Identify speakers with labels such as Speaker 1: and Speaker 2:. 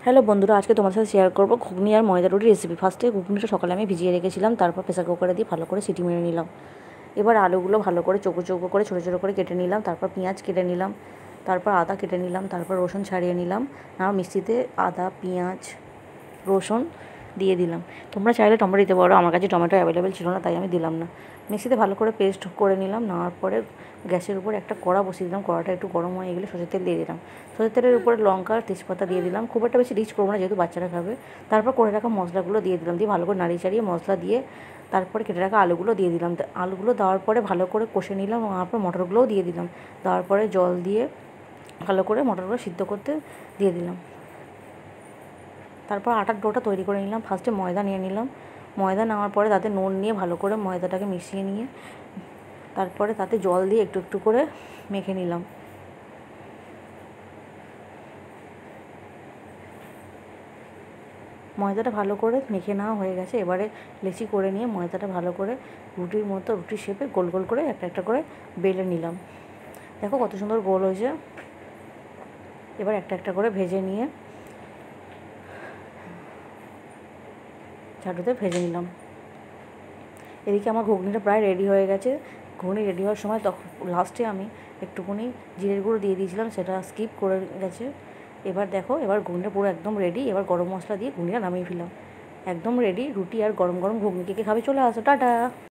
Speaker 1: Hello বন্ধুরা, আজকে তোমাদের সাথে শেয়ার করবো ঘুগনি আর ময়দা রুটির রেসিপি। ফার্স্টে ঘুগনিটা সকালে আমি ভিজিয়ে রেখেছিলাম, তারপর প্রেসার কুকারে দিয়ে ভালো করে সিটি মেরে নিলাম। এবার আলুগুলো ভালো করে চৌকো চৌকো করে ছোটো ছোটো করে কেটে নিলাম, তারপর পেঁয়াজ কেটে নিলাম, তারপর আদা কেটে নিলাম, তারপর রসুন ছাড়িয়ে নিলাম। আর মিক্সিতে আদা পেঁয়াজ রসুন দিয়ে দিলাম। তোমরা চাইলে টমেটো দিতে পারো, আমার কাছে টমেটো অ্যাভেলেবেল ছিল না, তাই আমি দিলাম না। মিক্সিতে ভালো করে পেস্ট করে নিলাম। নেওয়ার পরে গ্যাসের উপর একটা কড়া বসিয়ে দিলাম। কড়াটা একটু গরম হয়ে গেলে সরষের তেল দিয়ে দিলাম। সরষের তেলের উপরে লঙ্কা তেজপাতা দিয়ে দিলাম। খুব একটা বেশি রিচ করবো না, যেহেতু বাচ্চারা খাবে। তারপর করে রাখা মশলাগুলো দিয়ে দিলাম, দিয়ে ভালো করে নাড়িয়ে চাড়িয়ে মশলা দিয়ে তারপরে কেটে রাখা আলুগুলো দিয়ে দিলাম। আলুগুলো দেওয়ার পরে ভালো করে কষে নিলাম। তারপর মটরগুলোও দিয়ে দিলাম। দেওয়ার পরে জল দিয়ে ভালো করে মটরগুলো সিদ্ধ করতে দিয়ে দিলাম। তারপর আটার ডোটা তৈরি করে নিলাম। ফার্স্টে ময়দা নিয়ে নিলাম। ময়দা নেওয়ার পরে তাতে নুন নিয়ে ভালো করে ময়দাটাকে মিশিয়ে নিয়ে তারপরে তাতে জল দিয়ে একটু একটু করে মেখে নিলাম। ময়দাটা ভালো করে মেখে নেওয়া হয়ে গেছে। এবারে লেচি করে নিয়ে ময়দাটা ভালো করে রুটির মতো রুটির শেপে গোল গোল করে একটা একটা করে বেলে নিলাম। দেখো কত সুন্দর গোল হয়েছে। এবার একটা একটা করে ভেজে নিয়ে ঝাঁটুতে ভেজে নিলাম। এদিকে আমার ঘুগনিটা প্রায় রেডি হয়ে গেছে। ঘুগনি রেডি হওয়ার সময় তখন লাস্টে আমি একটুখানি জিরের গুঁড়ো দিয়ে দিয়েছিলাম, সেটা স্কিপ করে গেছে। এবার দেখো, এবার ঘুগনিটা পুরো একদম রেডি। এবার গরম মশলা দিয়ে ঘুগনিটা নামিয়ে ফেললাম। একদম রেডি রুটি আর গরম গরম ঘুগনি। কে কে খাবে চলে আসো, টাটা।